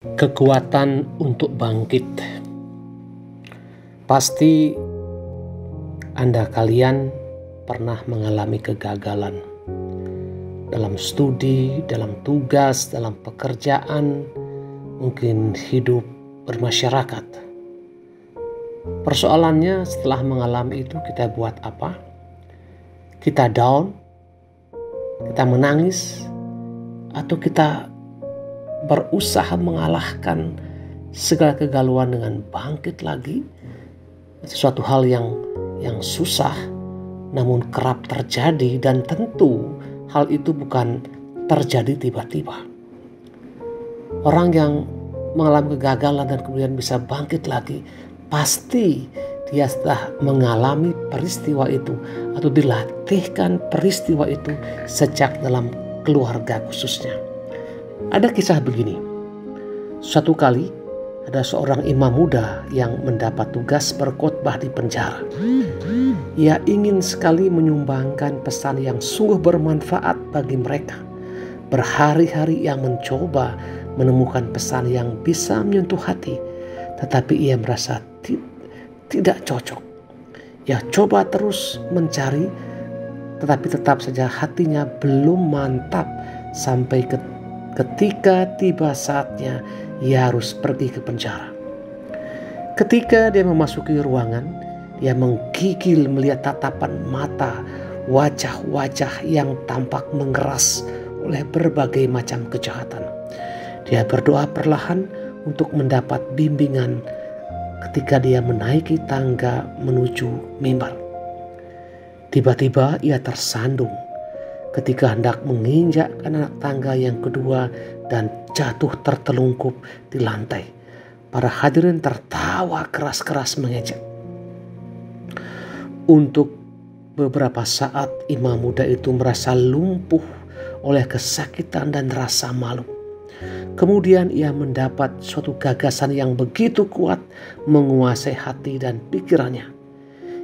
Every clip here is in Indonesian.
Kekuatan untuk bangkit. Pasti Anda kalian pernah mengalami kegagalan dalam studi, dalam tugas, dalam pekerjaan, mungkin hidup bermasyarakat. Persoalannya setelah mengalami itu kita buat apa? Kita down, kita menangis, atau kita berusaha mengalahkan segala kegalauan dengan bangkit lagi. Sesuatu hal yang susah namun kerap terjadi, dan tentu hal itu bukan terjadi tiba-tiba. Orang yang mengalami kegagalan dan kemudian bisa bangkit lagi, pasti dia setelah mengalami peristiwa itu atau dilatihkan peristiwa itu sejak dalam keluarga khususnya. Ada kisah begini. Suatu kali ada seorang imam muda yang mendapat tugas berkhotbah di penjara. Ia ingin sekali menyumbangkan pesan yang sungguh bermanfaat bagi mereka. Berhari-hari ia mencoba menemukan pesan yang bisa menyentuh hati, tetapi ia merasa tidak cocok. Ia coba terus mencari, tetapi tetap saja hatinya belum mantap sampai ketika tiba saatnya ia harus pergi ke penjara. Ketika dia memasuki ruangan, dia menggigil melihat tatapan mata, wajah-wajah yang tampak mengeras oleh berbagai macam kejahatan. Dia berdoa perlahan untuk mendapat bimbingan ketika dia menaiki tangga menuju mimbar. Tiba-tiba ia tersandung ketika hendak menginjak anak tangga yang kedua dan jatuh tertelungkup di lantai. Para hadirin tertawa keras-keras mengejek. Untuk beberapa saat imam muda itu merasa lumpuh oleh kesakitan dan rasa malu. Kemudian ia mendapat suatu gagasan yang begitu kuat menguasai hati dan pikirannya.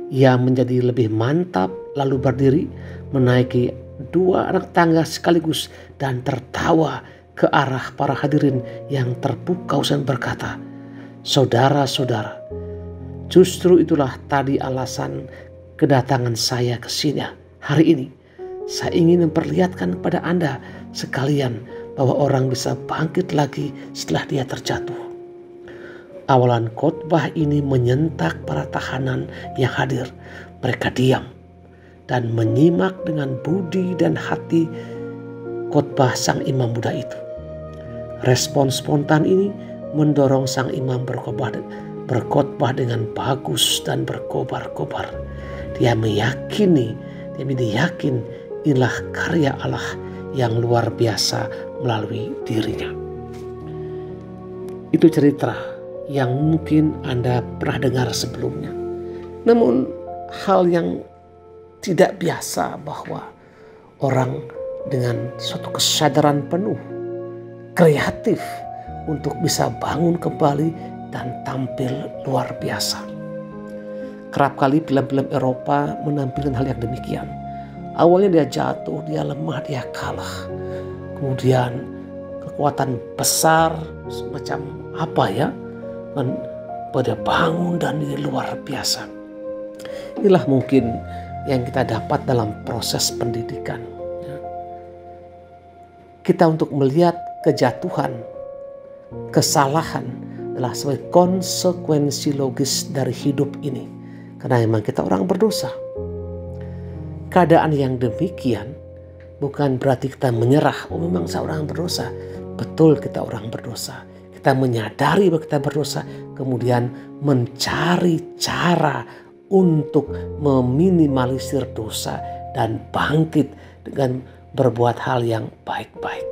Ia menjadi lebih mantap, lalu berdiri menaiki dua anak tangga sekaligus dan tertawa ke arah para hadirin yang terpukau dan berkata, "Saudara-saudara, justru itulah tadi alasan kedatangan saya ke sini hari ini. Saya ingin memperlihatkan kepada Anda sekalian bahwa orang bisa bangkit lagi setelah dia terjatuh." Awalan khotbah ini menyentak para tahanan yang hadir. Mereka diam dan menyimak dengan budi dan hati khotbah sang imam muda itu. Respon spontan ini mendorong sang imam berkhotbah dengan bagus dan berkobar-kobar. Dia yakin inilah karya Allah yang luar biasa melalui dirinya. Itu cerita yang mungkin Anda pernah dengar sebelumnya. Namun hal yang tidak biasa bahwa orang dengan suatu kesadaran penuh, kreatif untuk bisa bangun kembali dan tampil luar biasa. Kerap kali film-film Eropa menampilkan hal yang demikian. Awalnya dia jatuh, dia lemah, dia kalah. Kemudian kekuatan besar semacam apa ya, pada bangun dan ini luar biasa. Inilah mungkin yang kita dapat dalam proses pendidikan. Kita untuk melihat kejatuhan, kesalahan adalah sebagai konsekuensi logis dari hidup ini. Karena memang kita orang berdosa. Keadaan yang demikian bukan berarti kita menyerah. Oh, memang saya orang berdosa. Betul, kita orang berdosa. Kita menyadari bahwa kita berdosa, kemudian mencari cara untuk meminimalisir dosa dan bangkit dengan berbuat hal yang baik-baik.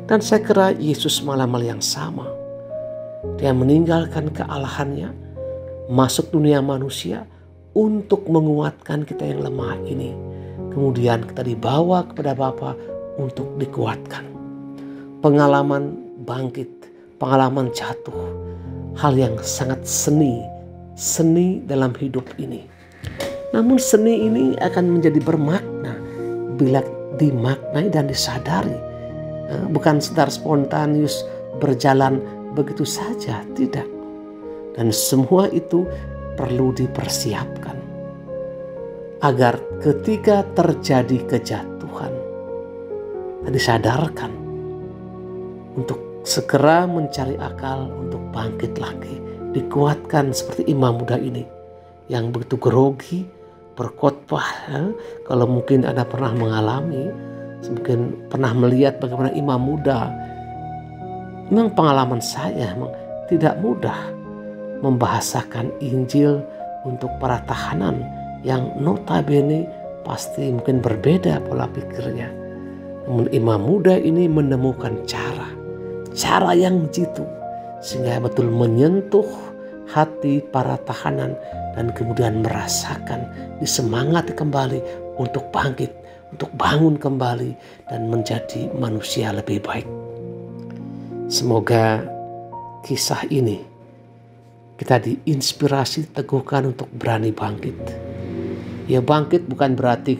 Dan saya kira Yesus malam yang sama. Dia meninggalkan kealahannya, masuk dunia manusia untuk menguatkan kita yang lemah ini. Kemudian kita dibawa kepada Bapa untuk dikuatkan. Pengalaman bangkit, pengalaman jatuh, hal yang sangat seni dalam hidup ini. Namun seni ini akan menjadi bermakna bila dimaknai dan disadari. Bukan sekedar spontaneous berjalan begitu saja, tidak. Dan semua itu perlu dipersiapkan agar ketika terjadi kejatuhan, disadarkan untuk segera mencari akal untuk bangkit lagi. Dikuatkan seperti imam muda ini yang begitu grogi berkhotbah. Kalau mungkin Anda pernah mengalami, mungkin pernah melihat bagaimana imam muda. Memang pengalaman saya memang tidak mudah membahasakan Injil untuk para tahanan yang notabene pasti mungkin berbeda pola pikirnya. Namun imam muda ini menemukan cara yang jitu sehingga betul menyentuh hati para tahanan dan kemudian merasakan disemangati kembali untuk bangkit, untuk bangun kembali dan menjadi manusia lebih baik. Semoga kisah ini kita diinspirasi, teguhkan untuk berani bangkit. Ya, bangkit bukan berarti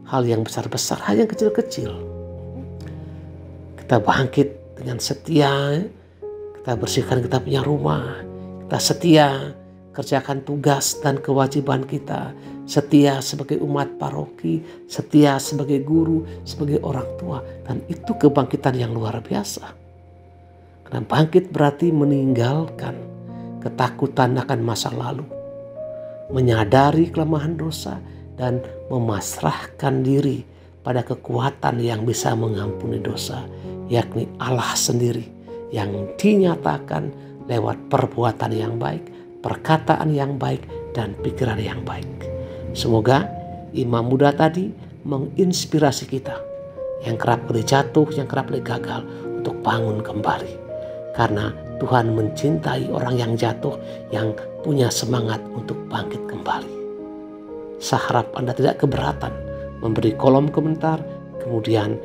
hal yang besar-besar, hal yang kecil-kecil. Kita bangkit dengan setia, kita bersihkan kita punya rumah, kita setia kerjakan tugas dan kewajiban kita, setia sebagai umat paroki, setia sebagai guru, sebagai orang tua. Dan itu kebangkitan yang luar biasa. Karena bangkit berarti meninggalkan ketakutan akan masa lalu, menyadari kelemahan dosa, dan memasrahkan diri pada kekuatan yang bisa mengampuni dosa, yakni Allah sendiri yang dinyatakan lewat perbuatan yang baik, perkataan yang baik, dan pikiran yang baik. Semoga imam muda tadi menginspirasi kita yang kerap kali jatuh, yang kerap kali gagal untuk bangun kembali. Karena Tuhan mencintai orang yang jatuh, yang punya semangat untuk bangkit kembali. Saya harap Anda tidak keberatan memberi kolom komentar, kemudian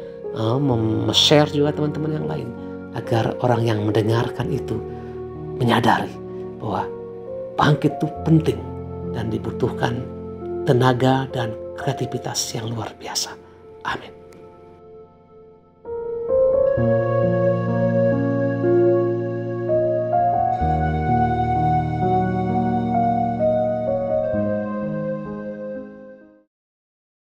share juga teman-teman yang lain, agar orang yang mendengarkan itu menyadari bahwa bangkit itu penting dan dibutuhkan tenaga dan kreativitas yang luar biasa. Amin.